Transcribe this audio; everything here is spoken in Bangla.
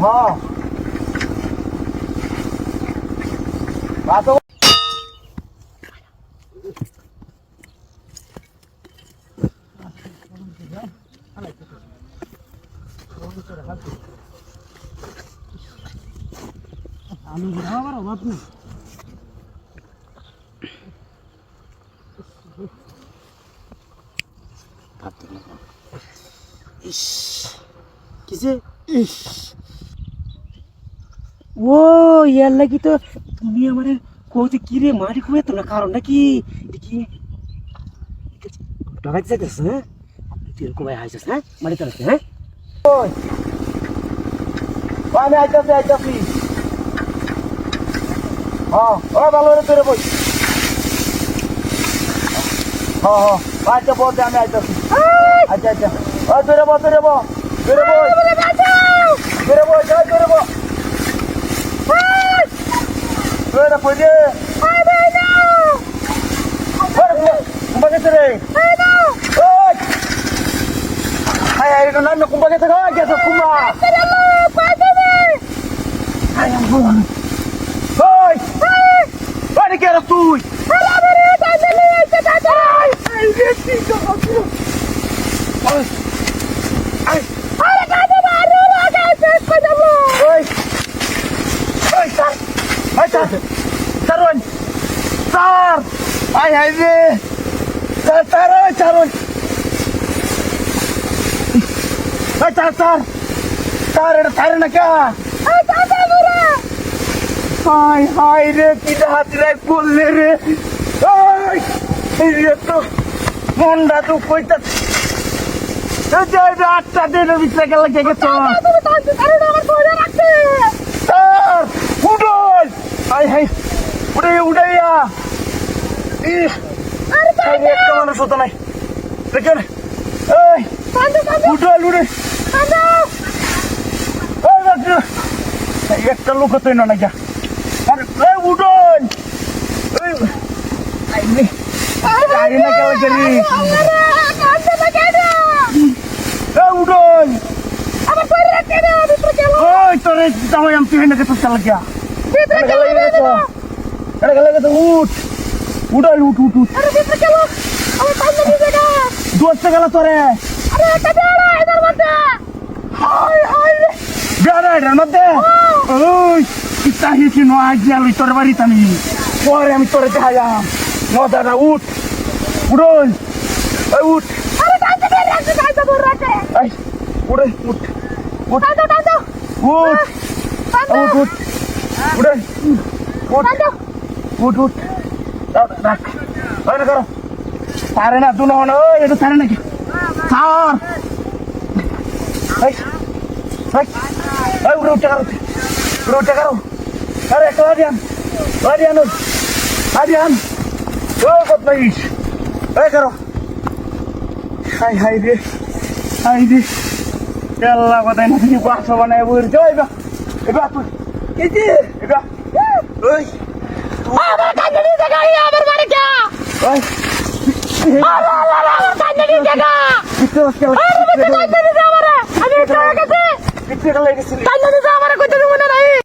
হ্যাঁ বাতো আমি আমার অভাব নেই কিসে ও ইয়ার লাগি তো তুমি আমার কৌতে কি রে মাটি খুঁয়ে তো না কারণটা কি দেখি লাগাইতে চাইতেছ হ্যাঁ তুই এরকম হাইছিস হ্যাঁ মাটি তো হ্যাঁ আমি আইতাছি হ্যাঁ ও ভালো রে তোরে বই হ্যাঁ হ্যাঁ আচ্ছা বলতে আমি আইতাছি আচ্ছা আচ্ছা ও তোরে বল তোরে বল তোরে বল তোরে বল যাই তোরে বল তোরে কই দে কুম্বাকে রে ওই হাই হাই না না কুম্বাকে থেকে গেছে কুম্বা হাই আম বল ওই পানি কে রে তুই Sar, ay ay be, sar, এটা না কে? হাই রে কি হাত রে বললে রে, এই তো মনটা তো কইতা, আটটা দিনের ভিতরে গেলে কে গেছ? স্যার, উঠোন, হাই হাই, উঠাইয়া, একটা মানুষ হতো নাই, দেখেন, এই, উঠোন, একটা লোক হতোই না নাকি, উঠোন, গাড়ি না গেলে গেলি, উঠোন, ওই তোরে জামাই আমি তুই নাকি তোর চালা গিয়া, দোস্ত গেল তোরে বেড়াইটার মধ্যে চাহিছি নয় তোর বাড়িতে আমি পরে আমি তোরে দেখাইলাম দাদা উঠ উঠোন উঠ উঠে উঠ উঠ উঠ রাখ না করো পারে না দু না এটা ছাড়ে নাকি উঠে কারো আরে একটা আদিয়ান ও কত লাগিস এই করো হাই রে আল্লাহ কথাই না তুমি বাসা বানায় বই যাও এবার তুই এই যে এবার ওই আমার কান্দনি জায়গা আমার বাড়ি যা ওই আমার কান্দনি জায়গা কিতে বসকে কান্দনি যা আমারে আমি তোর কাছে কিতে গেলে গেছিস কান্দনি যা আমারে কইতে মনে নাই